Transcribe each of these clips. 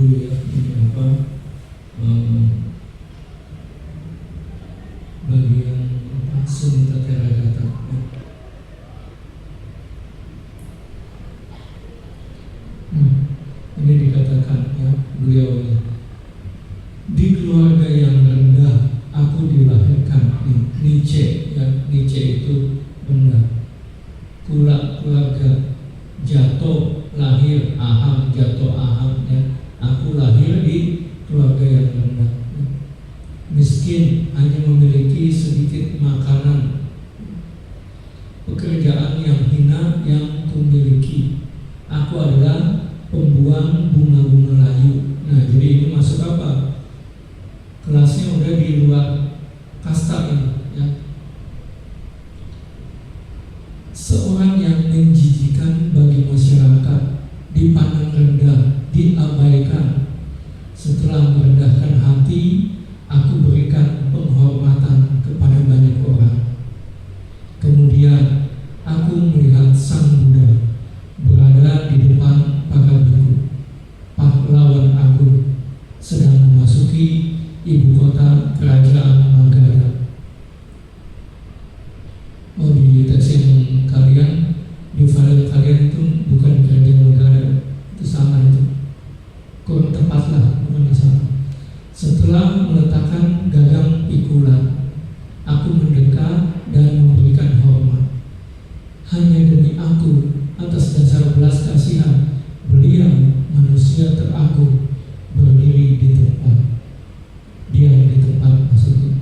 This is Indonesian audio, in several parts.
dulu ya, ini apa bagian Sunita Theravada ya. Ini dikatakan ya, beliau ini di keluarga yang rendah aku dilahirkan. Nietzsche ya, Nietzsche itu benar. Keluarga jatuh lahir aham, jatuh aham ya. Aku lahir di keluarga yang rendah. Miskin, hanya memiliki sedikit makanan. Pekerjaan yang hina yang kumiliki. Aku adalah pembuang bunga-bunga layu. Nah, jadi ini masuk apa? Kelasnya udah di luar kasta ini ya. Seorang yang menjijikan bagi masyarakat, dipandang rendah, diabaikan. Setelah merendahkan hati, aku berikan penghormatan kepada banyak orang. Kemudian aku melihat Sang Buddha berada di depan para biku, pahlawan agung, sedang memasuki ibu kota kerajaan Magadha. Oh, di teks yang kalian, di file kalian itu bukan kerajaan Magadha, itu sama itu. Kurang tepat lah, bukan sama. Setelah meletakkan gagang pikula, aku mendekat dan memberikan hormat. Hanya demi aku, atas dasar belas kasihan, beliau manusia teragung berdiri di tempat. Diam di tempat maksudnya.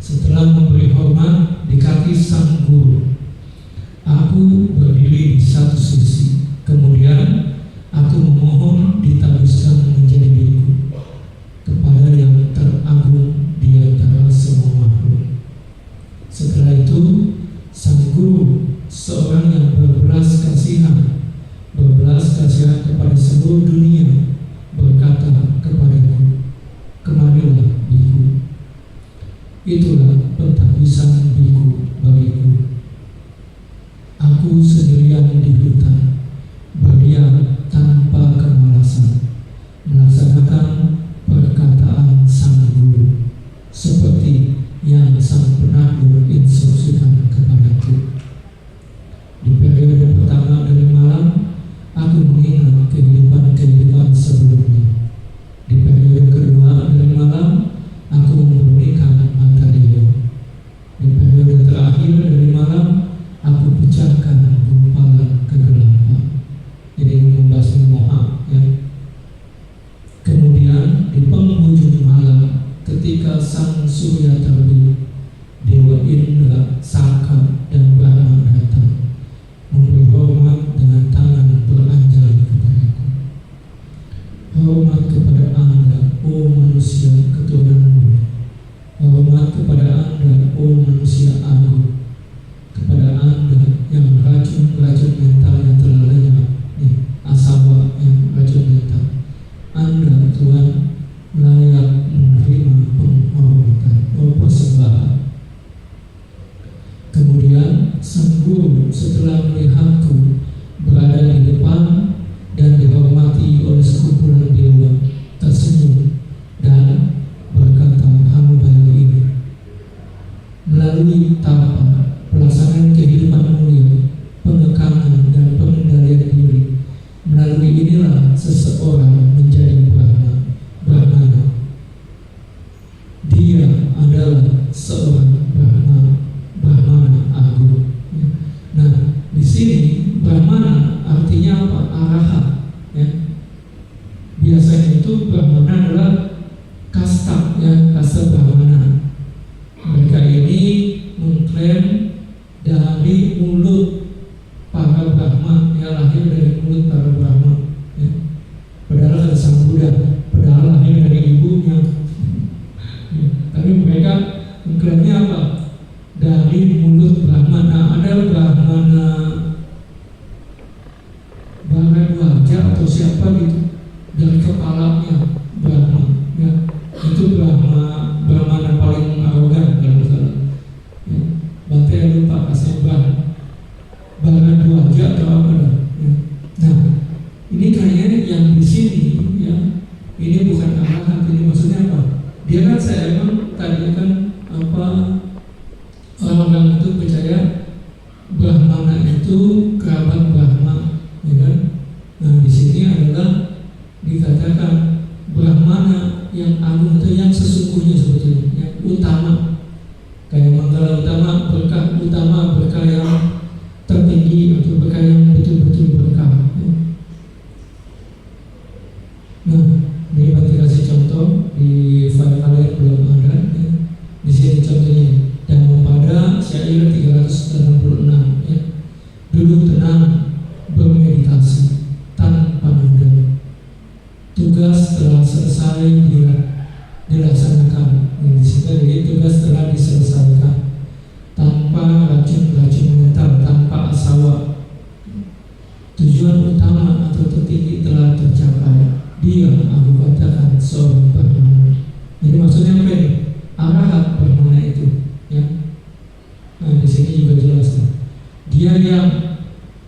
Setelah memberi hormat di kaki sang guru, aku berdiri di satu sisi. Kemudian aku memohon ditabiskan menjadi biku kepada yang teragung di antara semua makhluk. Setelah itu sang guru, seorang yang berbelas kasihan kepada seluruh dunia, berkata kepadaku, kemarilah biku. Itulah pentabisan biku bagiku. Aku sendirian di hutan, berdiam tanpa kemalasan, melaksanakan perkataan sang guru seperti yang sang penakluk instruksikan kepadaku. Di periode pertama dari malam, aku mengingat kehidupan sebelumnya. Di periode kedua dari malam, aku memurnikan mata dewa. Di periode terakhir dari malam, aku pecahkan gumpalan kegelapan. Jadi ini membahas moha ya. Kemudian di penghujung malam, ketika sang surya terbit, Dewa Indra, Saka, dan Brahma datang memberi hormat dengan tangan beranjali kepadaku. Hormat kepada Anda, oh manusia keturunan Buddha. Hormat kepada Anda, oh manusia agung. Kepada Anda yang racun-racun mentalnya telah lenyap, asawa yang racun mental. Anda Tuhan layak menerima penghormatan, oh persembahan. Kemudian sang guru setelah melihatku berada di depan dan dihormati oleh sekumpulan dewa, tersenyum dan berkata hamba ini, melalui tapa pelaksanaan kehidupan mulia, pengekangan dan pengendalian diri, melalui inilah seseorang menjadi Brahmana. Dia adalah seorang Brahmana agung. Nah, di sini Brahmana artinya apa? Arahat. Ya. Biasanya itu Brahmana adalah kasta, ya, kasta Brahmana. Mereka ini mengklaim dari mulut para Brahma, ya, lahir dari mulut para Brahma. Ya. Padahal ada Sang Buddha, padahal lahir dari ibunya. Ya. Tapi mereka mengklaimnya apa? Dari mulut Brahmana. Ada Brahmana Bharadwaja atau siapa gitu, dari kepalanya Brahma. Ya. Itu Brahmana paling arogan kalau salah. Ya. Bante lupa kasih Bharadwaja atau apa dah. Ya. Nah, ini kayaknya yang di sini ya Dia kan saya emang tadi kan orang-orang itu percaya Brahmana itu kerabat Brahma, ya kan? Nah di sini adalah dikatakan Brahmana yang agung itu yang sesungguhnya sebetulnya, yang utama. Kayak mantra utama, berkah yang tertinggi atau berkah yang betul-betul berkah. Ya. Nah, ini Bante kasih contoh di file kalian belum ada. Ya. Di sini contohnya. Dan pada syair 386, ya. Duduk tenang, bermeditasi tanpa noda. Tugas telah selesai dilaksanakan. Di sini tugas telah diselesaikan tanpa racun-racun mental, tanpa asawa. Tujuan utama atau tertinggi telah tercapai. Dia aku katakan seorang Brahmana. Jadi maksudnya apa ini? Arahat Brahmana itu, ya. Nah di sini juga jelas. Dia yang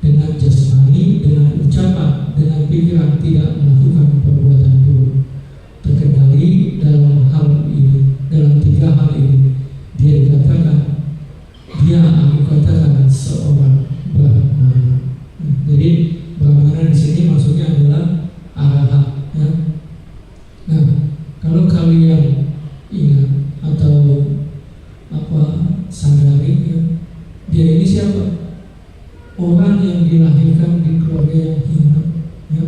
dengan jasmani, dengan ucapan, dengan pikiran tidak melakukan perbuatan buruk, terkendali dalam hal ini, dalam tiga hal ini. Dia dikatakan, dia aku katakan seorang Brahmana. Jadi Brahmana di sini maksudnya adalah arahat, ya. Nah kalau kalian ingat atau sadari, ya, dia ini siapa? Orang yang dilahirkan di keluarga yang hina, ya.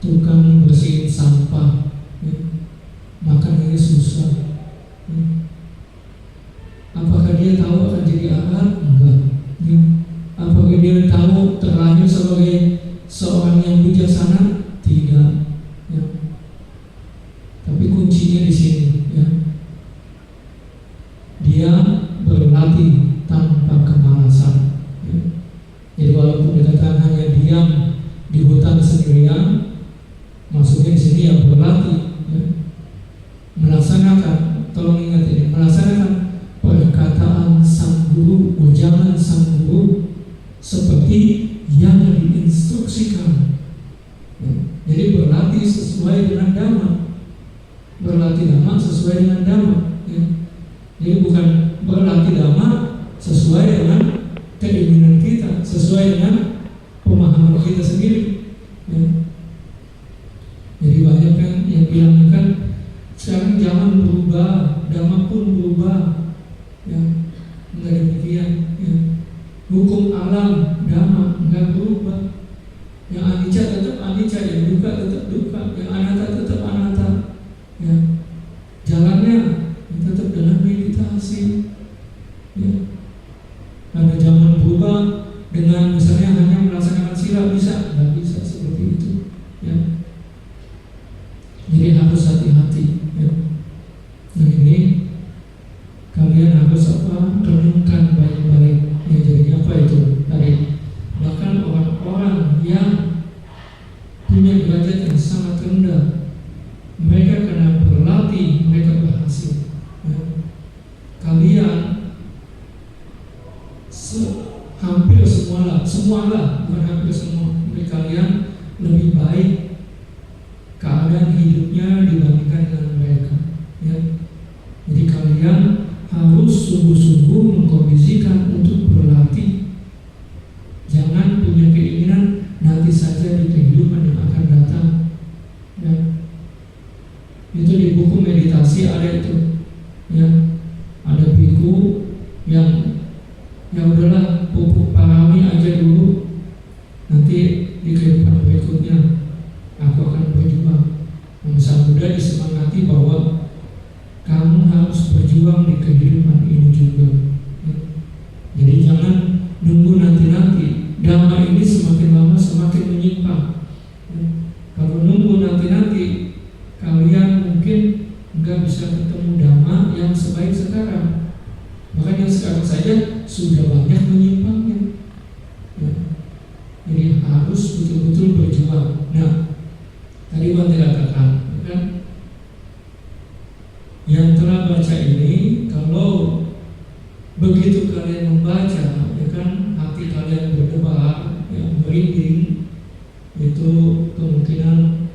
Tukang bersihin sampah, ya. Makannya susah, ya. Apakah dia tahu akan jadi arahat? Enggak, ya. Apakah dia tahu terlahir sebagai seorang yang bijaksana? Tidak, ya. Tapi kuncinya di sini, ya. Dia berlatih tanpa kemalasan. Jadi walaupun dikatakan hanya diam di hutan sendirian, maksudnya di sini yang berlatih, ya. Melaksanakan, tolong ingat ini, melaksanakan perkataan sang guru, ujangan sang guru seperti yang diinstruksikan. Ya. Jadi berlatih sesuai dengan dhamma, berlatih dhamma sesuai dengan dhamma. Ya. Jadi bukan berlatih dhamma sesuai dengan keinginan kita, sesuai dengan pemahaman kita sendiri, ya. Jadi banyak kan yang bilang kan sekarang zaman berubah, dhamma pun berubah, ya. Enggak demikian, ya. Hukum alam dhamma enggak berubah. Yang anicca tetap anicca, yang dukkha tetap dukkha, yang anatta tetap anatta, ya. Jalannya tetap dengan meditasi, ya. Ada zaman berubah dengan misalnya hanya melaksanakan sila bisa, nggak bisa seperti itu, ya. Jadi harus hati-hati, ya. Nah ini kalian harus renungkan baik-baik, ya. Jadi apa itu tadi? Bahkan orang-orang yang punya derajat yang sangat rendah, mereka karena berlatih mereka berhasil, ya. Kalian hampir semualah, bukan hampir semua, dari kalian lebih baik keadaan hidupnya dibandingkan dengan mereka, ya. Jadi kalian harus sungguh-sungguh mengkondisikan untuk berlatih. Jangan punya keinginan nanti saja di kehidupan yang akan datang, ya. Itu di buku meditasi ada itu, ya. Ada biku yang ya udahlah pupuk parami aja dulu, nanti di kehidupan berikutnya aku akan berjuang. Masa muda disemangati bahwa kamu harus berjuang di kehidupan ini juga, ya. Jadi jangan nunggu nanti-nanti. Dhamma ini semakin lama semakin menyimpang, ya. Kalau nunggu nanti-nanti, kalian mungkin nggak bisa ketemu dhamma yang sebaik sekarang. Bahkan yang sekarang saja sudah banyak menyimpangnya, ya. Jadi harus betul-betul berjuang. Nah, tadi Bante katakan, kan, yang telah baca ini, kalau begitu kalian membaca, ya kan, hati kalian berdebar, ya, merinding, itu kemungkinan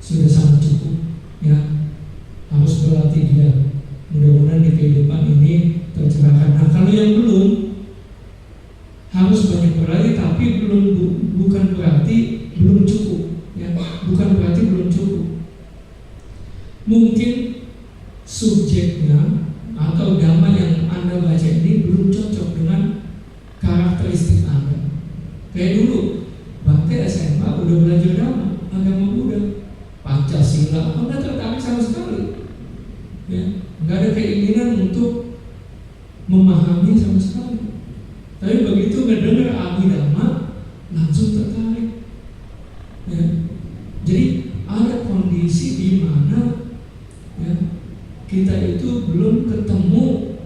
sudah sangat cukup, ya. bukan berarti belum cukup, ya. Bukan berarti belum cukup. Mungkin subjeknya atau damai yang Anda baca ini belum cocok dengan karakteristik Anda. Kayak dulu, Bante SMA udah belajar agama Buddha, Pancasila, nggak tertarik sama sekali, ya, nggak ada keinginan untuk memahami sama sekali. Tapi begitu mendengar Abhidhamma langsung tertarik, ya. Jadi ada kondisi di mana, ya, kita itu belum ketemu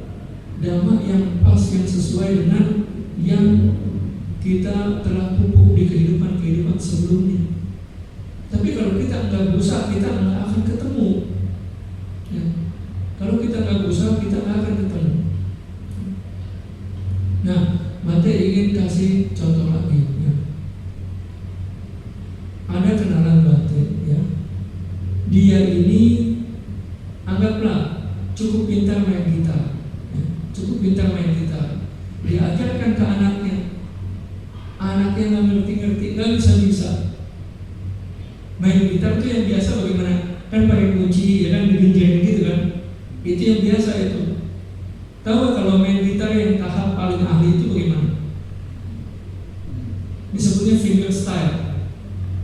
dhamma yang pas, yang sesuai dengan yang kita telah pupuk di kehidupan sebelumnya. Tapi kalau kita nggak berusaha, kita nggak akan ketemu, ya. Kalau kita nggak berusaha, kita nggak akan ketemu. Nah, Bante ingin kasih contoh lagi, ya. Ada kenalan Bante, ya. Dia ini anggaplah cukup pintar main gitar, ya. Cukup pintar main gitar. Diajarkan ke anaknya nggak ngerti, nggak bisa. Main gitar itu yang biasa bagaimana? Kan pakai kunci, ya kan, digenjreng gitu kan? Itu yang biasa itu. Tahu kalau main gitar yang tahap paling ahli itu bagaimana? Disebutnya finger style,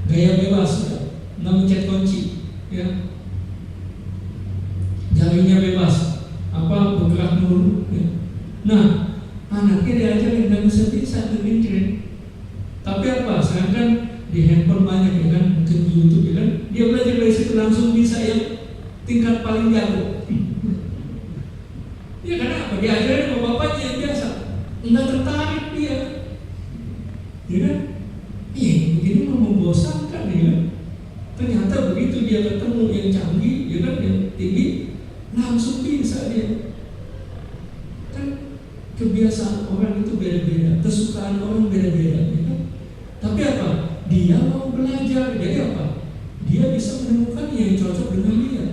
gaya bebas, ya. Nggak mencet kunci, ya. Jarinya bebas, bergerak dulu, ya. Nah, anaknya diajarin nggak bisa digenjreng. Tapi sekarang kan di handphone banyak, ya kan, mungkin di YouTube, ya kan, dia belajar dari situ langsung bisa yang tingkat paling jago. Ya karena apa? Diajarin sama bapaknya yang biasa, nggak tertarik dia, ya kan? Begini mau membosankan, ya kan? Ternyata begitu dia ketemu yang canggih, ya kan, yang tinggi, langsung bisa dia. Kan kebiasaan orang itu beda-beda, kesukaan orang beda-beda, ya kan? Tapi apa? Dia mau belajar, jadi apa? Dia bisa menemukan yang cocok dengan dia.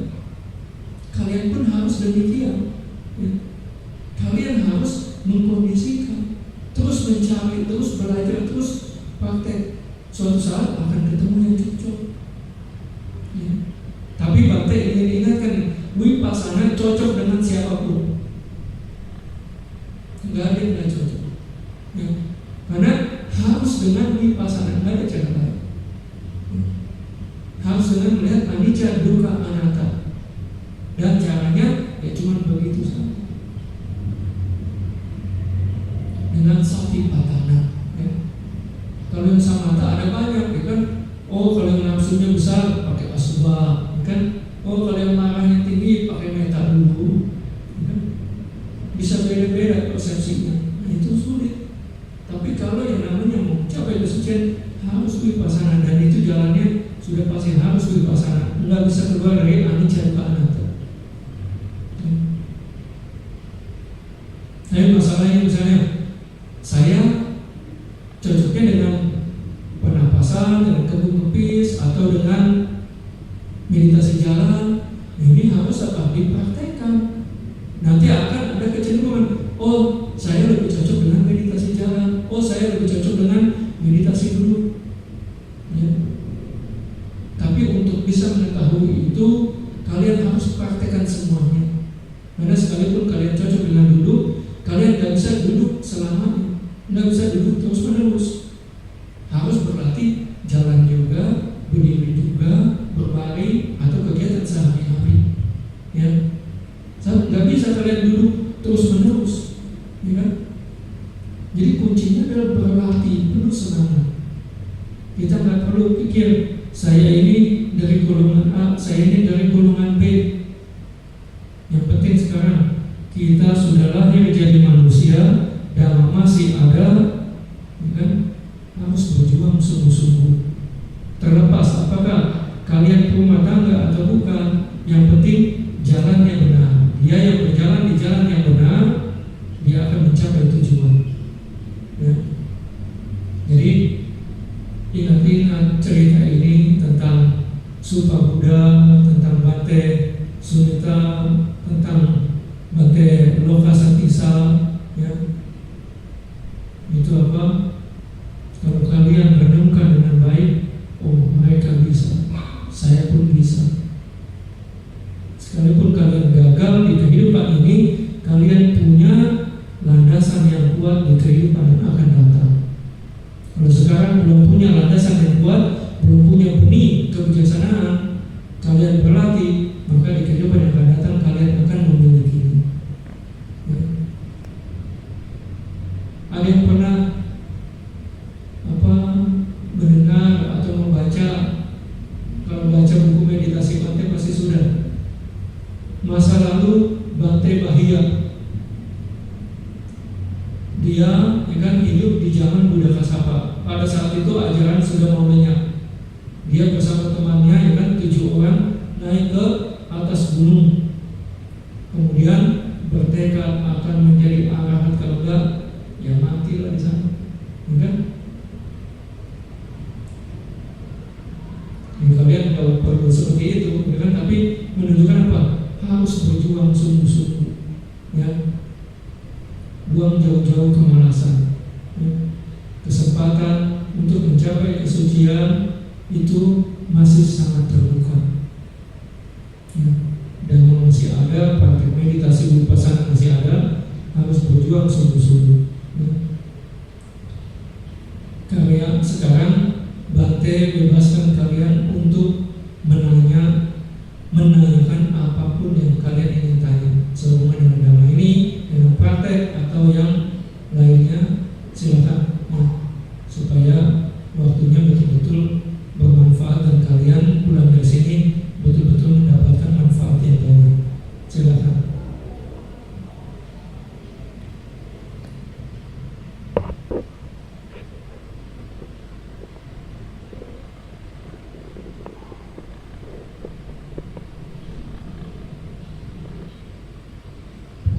Kalian pun harus demikian, ya. Kalian harus mengkondisikan, terus mencari, terus belajar, terus praktek. Suatu saat akan ketemu yang cocok, ya. Tapi Bante ingin ingatkan, Wipasana cocok dengan siapapun. Nggak ada yang nggak cocok, ya. Karena harus dengan Wipasana, nggak ada cara lain. Harus dengan melihat anicca, dukkha, anatta. Dan caranya ya cuma begitu saja. Dengan satipatthana, ya. Kalau yang samatha ada banyak, ya kan. Kalau yang nafsunya besar pakai asubha, ya kan. Kalau yang marahnya tinggi pakai metta dulu, ya kan. Bisa beda-beda persepsinya. Nah, itu sulit. Tapi kalau yang namanya mau capai kesucian harus Wipasana, dan itu jalannya sudah pasti harus Wipasana. Nggak bisa keluar dari anicca, dukkha, anatta. Tapi masalahnya misalnya saya cocoknya dengan pernapasan, dengan kebun-kepis, atau dengan meditasi jalan. Ini harus apa? Dipraktekkan. Nanti akan ada kecenderungan, saya lebih cocok dengan meditasi jalan, saya lebih cocok dengan meditasi dulu, ya. Tapi untuk bisa mengetahui itu, kalian harus praktekkan semuanya. Karena sekalipun kalian cocok dengan duduk, kalian nggak bisa duduk selamanya, nggak bisa duduk terus menerus. Harus berlatih jalan juga, berdiri juga, berbaring, atau kegiatan sehari-hari, ya. Nggak bisa kalian duduk terus menerus, ya kan? Jadi kuncinya adalah berlatih dulu semangat. Kita nggak perlu pikir saya ini dari golongan A, saya ini dari golongan B. Yang penting sekarang kita sudah lahir jadi manusia, dan masih ada, ya kan? Harus berjuang sungguh-sungguh. Terlepas apakah kalian rumah tangga atau bukan, yang penting jalan yang benar. Dia yang berjalan di jalan yang benar, dia akan mencapai tujuan, ya. Jadi ingat-ingat cerita ini tentang Supa Buddha, tentang Bante Sumita, tentang Bante Lokasatissa, ya. Itu apa? Kalau kalian renung Dia bersama temannya, ya kan, 7 orang naik ke atas gunung. Kemudian bertekad akan menjadi arahat, kalau enggak ya matilah di sana, ya kan? Ya, kalian kalau perlu seperti itu, ya kan? Tapi menunjukkan apa? Harus berjuang sungguh-sungguh, ya. Buang jauh-jauh kemalasan, ya. Kesempatan untuk mencapai kesucian itu masih sangat terbuka, ya. Dan masih ada, praktik meditasi vipassana masih ada, harus berjuang sungguh-sungguh, ya. Karya sekarang Bante bebaskan kalian untuk menanyakan apapun yang kalian ingin tanya sehubungan dengan dhamma ini, dengan praktek atau yang lainnya, silakan, ya. Supaya waktunya betul-betul bermanfaat dan kalian pulang dari sini betul-betul mendapatkan manfaat yang banyak. Silakan.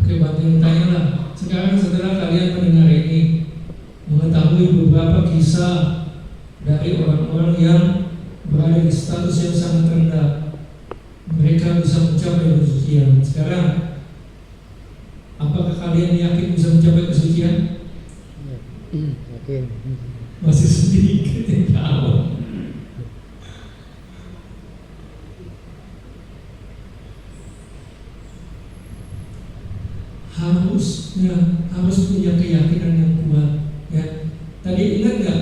Oke, Bante tanyalah. Sekarang setelah kalian mendengar ini, mengetahui beberapa kisah dari orang-orang yang berada di status yang sangat rendah, mereka bisa mencapai kesucian. Sekarang, apakah kalian yakin bisa mencapai kesucian? Yakin. Masih sedikit yang tahu. Harus punya keyakinan yang kuat, ya. Tadi ingat nggak?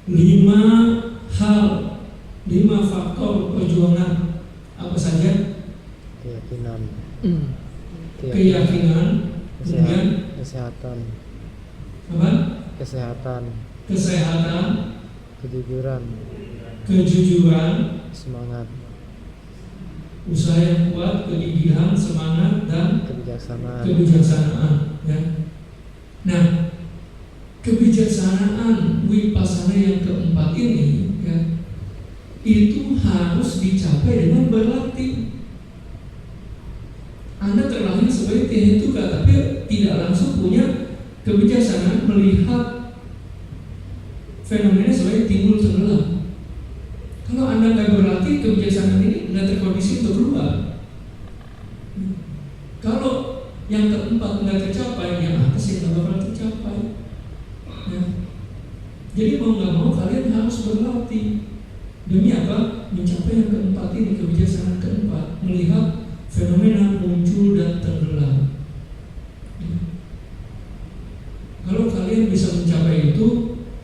5 faktor perjuangan apa saja? Keyakinan, kemudian kesehatan, apa? Kesehatan, kejujuran, semangat, usaha yang kuat, kegigihan, semangat, dan kebijaksanaan, ya. Nah, kebijaksanaan vipassana yang keempat ini, ya, itu harus dicapai dengan berlatih. Anda terlahir sebagai Tihetuka, tapi tidak langsung punya kebijaksanaan melihat fenomena sebagai timbul tenggelam. Kalau Anda nggak berlatih, kebijaksanaan ini nggak terkondisi untuk keluar. Kalau yang keempat nggak tercapai, yang atas yang nggak bakal tercapai, ya. Jadi mau nggak mau kalian harus berlatih. Demi apa? Mencapai yang keempat ini, kebijaksanaan keempat, melihat fenomena muncul dan tenggelam, ya. Kalau kalian bisa mencapai itu,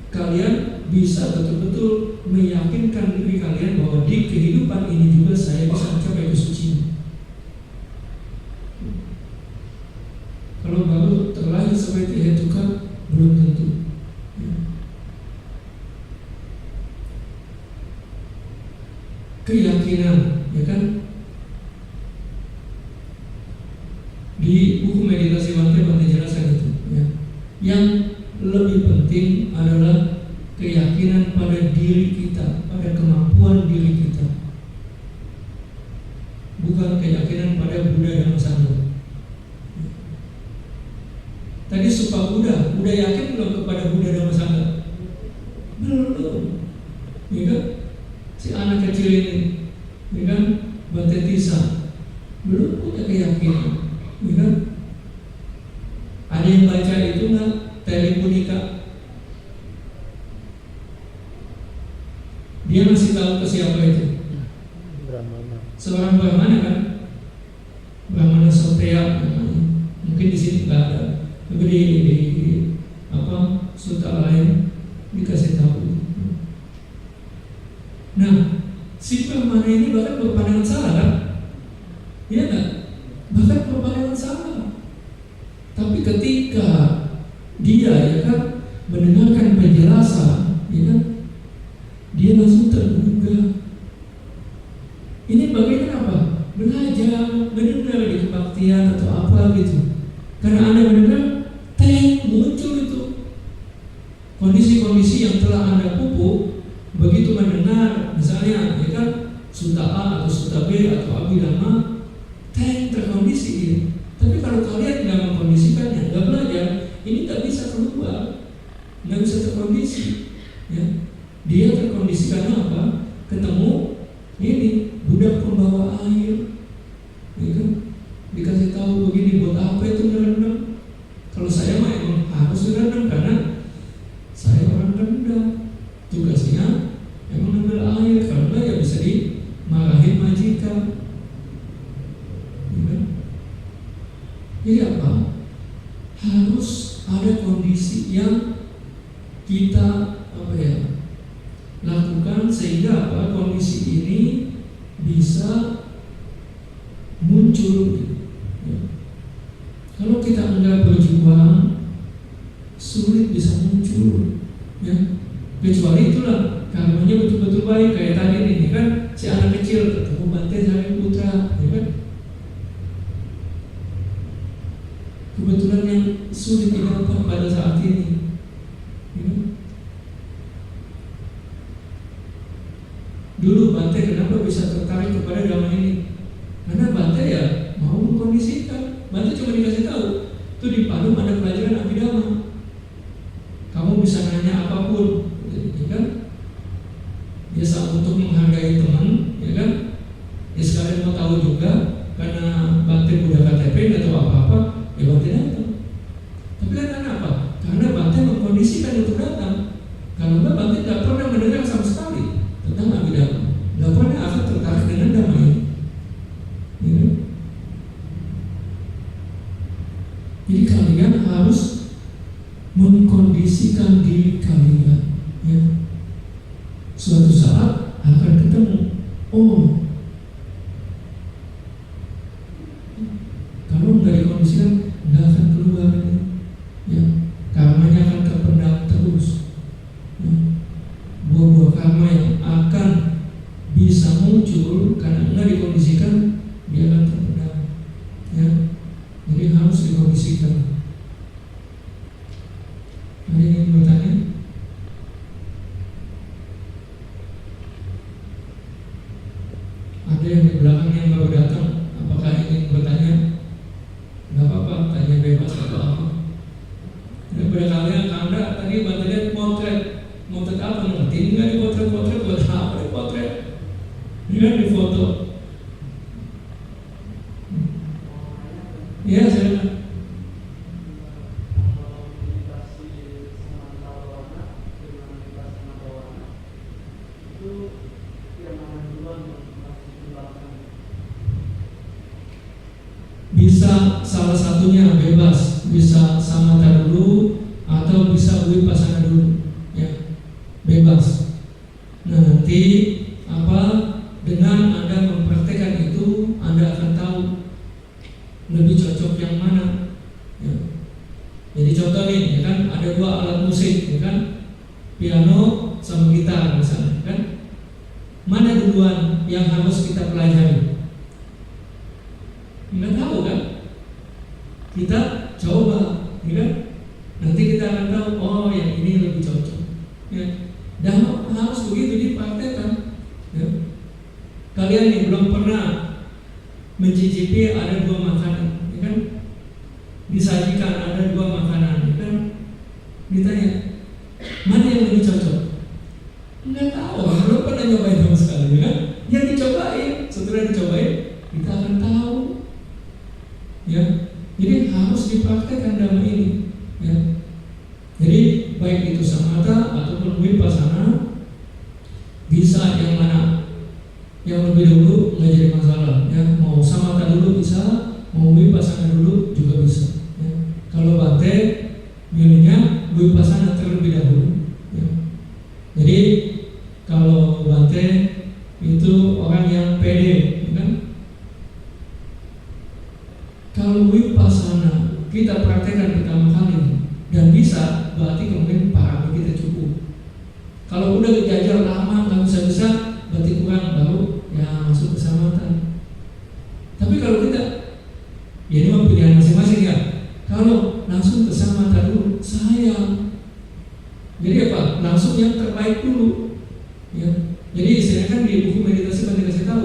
kalian bisa betul-betul meyakinkan diri kalian bahwa di kehidupan ini juga saya bisa mencapai kesucian. Kalau baru terlahir sebagai Tihetuka, belum tentu, ya. Keyakinan, ya kan? Di buku meditasi Bante jelaskan itu, ya. Yang lebih penting adalah keyakinan pada diri kita, pada kemampuan diri kita, bukan keyakinan pada Buddha dan Sangha. Tadi Supa Buddha yakin belum kepada Buddha dan Sangha? Belum, ya kan? Si anak kecil ini, ya kan? Bante Tisa belum punya keyakinan, ya kan? Ada yang baca itu nggak? Telepunika. Dia masih tahu ke siapa itu? Brahmana. Seorang Brahmana, kan? Brahmana Sotea. Mungkin di sini nggak ada, tapi di sutta lain dikasih tahu. Nah, si Brahmana ini bahkan berpandangan salah, kan? Iya nggak? Bahkan berpandangan salah. Tapi ketika dia, ya kan, mendengarkan penjelasan, ya kan, dia langsung tergugah. Ini bagaimana apa? Belajar, mendengar di kebaktian atau apa gitu. Karena Anda mendengar, muncul itu kondisi-kondisi yang telah Anda pupuk. Begitu mendengar suta A atau suta B atau abidama, terkondisi dia. Tapi kalau kalian nggak mengkondisikannya, nggak belajar, ini nggak bisa keluar, nggak bisa terkondisi. Ya. Dia terkondisikannya apa? Ketemu ini budak pembawa air, gitu. Dikasih tahu begini, buat apa itu ngerendam? Kalau saya mah emang harus ngerendam karena saya orang rendah, tugasnya emang ngambil air. Kalau enggak ya bisa dimarahin majikan. Ya. Jadi apa? Harus ada kondisi yang kita lakukan sehingga apa, kondisi ini bisa muncul. Ya. Kalau kita enggak berjuang, sulit bisa muncul. Ya. Kecuali itulah karmanya betul-betul baik, kayak tadi ini kan si anak kecil ketemu Bante Sari Putra, ya kan? Kebetulan yang sulit didapat pada saat ini. Ya. Dulu Bante kenapa bisa tertarik kepada agama ini? Karena Bante ya mau mengkondisikan. Bante cuma dikasih tahu, itu di Padum ada pelajaran abidama. Kamu bisa nanya apapun, ya kan? Biasa untuk menghargai teman, ya kan? Ya sekalian mau tahu juga, karena Bante udah KTP nggak tahu apa-apa, ya Bante datang. Tapi kan kenapa? Karena Bante mengkondisikan untuk datang. Kalau enggak, Bante nggak pernah mendengar sama sekali tentang abidama, nggak pernah akan tertarik dengan damai. Ya. Jadi kalian harus mengkondisikan diri kalian. Ya. Suatu saat akan ketemu. Oh, kalau nggak dikondisikan nggak akan keluar. Ya, karmanya akan terpendam terus. Ya. Buah-buah karma yang akan bisa muncul karena nggak dikondisikan, dia akan terpendam. Ya, jadi harus dikondisikan. Ada yang ingin bertanya? Ada yang di belakang yang baru datang, apakah ingin bertanya? Nggak apa-apa, tanya bebas atau apa. Dan pada kalian Anda tadi Bante lihat potret apa? Ngerti nggak di potret buat apa di potret? Ini kan di foto. Ya saya. Bisa salah satunya bebas, bisa samatha dulu atau bisa wipasana dulu, ya bebas. Nah nanti apa, dengan Anda mempraktekkan itu, Anda akan tahu lebih cocok yang mana. Ya. Jadi contoh nih, ya kan ada dua alat musik, ya kan, piano sama gitar misalnya, kan, mana duluan yang harus kita pelajari? Nggak tahu kan? Kita coba, ya kan? Nanti kita akan tahu, oh yang ini lebih cocok. Ya. Dan harus begitu dipraktekkan. Ya. Kalian yang belum pernah mencicipi ada dua makanan, ya kan? Disajikan ada dua makanan, ya kan? Ditanya, mana yang lebih cocok? Nggak tahu, belum pernah nyobain sama sekali, ya kan? Yang dicobain, setelah dicobain, kita akan tahu. Ya, jadi harus dipraktekkan dalam ini. Ya. Jadi baik itu samatha ataupun wipasana, bisa yang mana yang lebih dulu nggak jadi masalah. Ya, mau samatha dulu bisa, mau wipasana dulu juga bisa. Ya. Kalau Bante milihnya wipasana terlebih dahulu. Ya. Jadi kalau Bante itu orang yang pede, kan? Kalau wipasana kita praktekkan pertama kali dan bisa, berarti kemudian paraga kita cukup. Kalau udah dijajal lama nggak bisa, berarti kurang, baru ya masuk ke samatha. Tapi kalau kita, ya ini mah pilihan masing-masing ya. Kalau langsung ke samatha dulu, sayang. Jadi apa? Langsung yang terbaik dulu. Ya. Jadi istilahnya kan di buku meditasi Bante kasih tahu,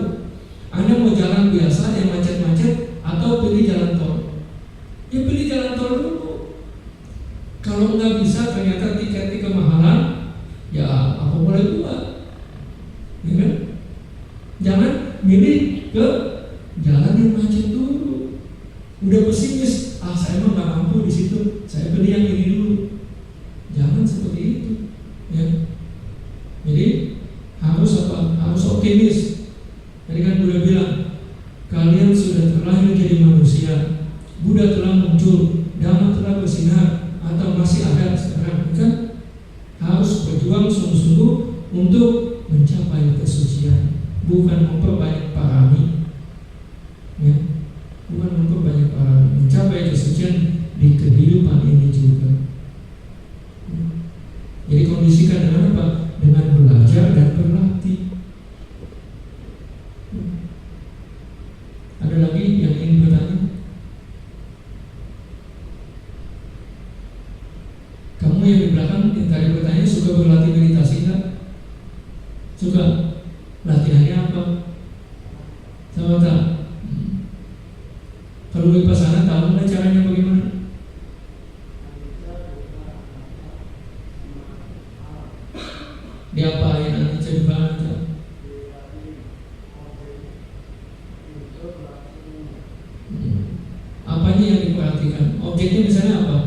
mulai kuat, ya kan? Jangan milih ke jalan yang macet dulu. Udah pesimis, saya emang nggak mampu di situ, saya pilih yang ini dulu. Jangan seperti itu, ya. Jadi harus apa? Harus optimis. Tadi kan Buddha bilang, kalian sudah terlahir jadi manusia, Buddha telah muncul, Dhamma telah bersinar, atau masih ada sekarang, kan? Harus berjuang sungguh-sungguh untuk mencapai kesucian, bukan memperbanyak parami, ya, bukan memperbanyak parami, mencapai kesucian di kehidupan ini juga. Jadi kondisikan dengan apa? Dengan belajar dan berlatih. Ada lagi yang ingin bertanya? Kamu yang di belakang yang tadi bertanya, suka berlatih meditasi nggak? Suka? Latihannya apa? Sama tak? Kalau vipassana tahu nggak caranya bagaimana? Diapain aja di mana? Apanya yang diperhatikan? Objeknya misalnya apa?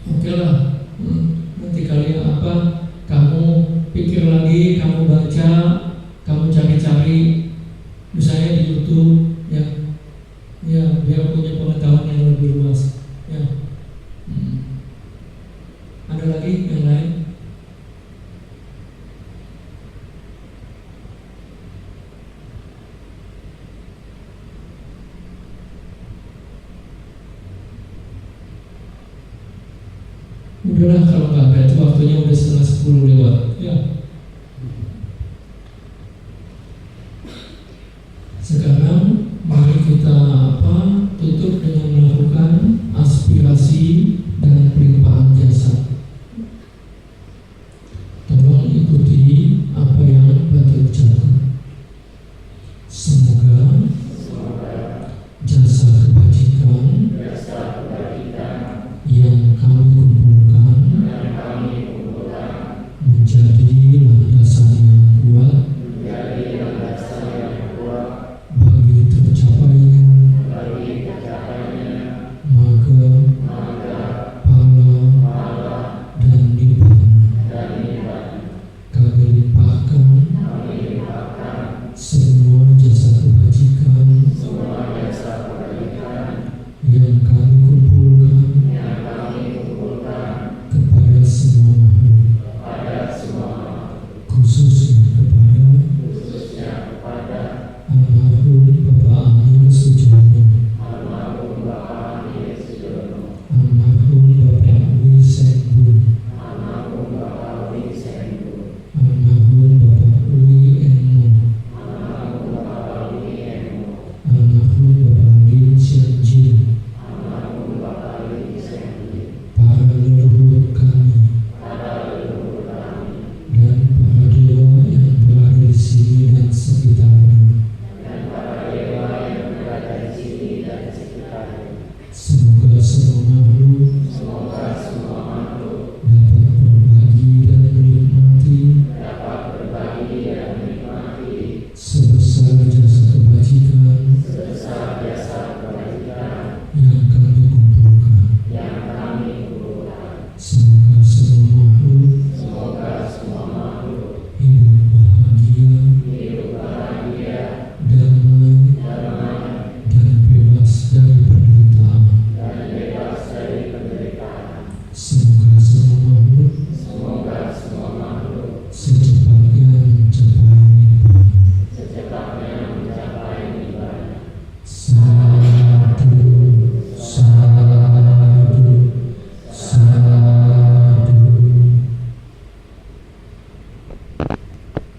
Oke lah. Nanti kali apa? Kamu pikir lagi, kamu baca, kamu cari-cari, misalnya di YouTube, ya, biar punya pengetahuan yang lebih luas, ya. Ada lagi yang lain? Udahlah kalau nggak ada, itu waktunya udah 9:30 lewat, ya.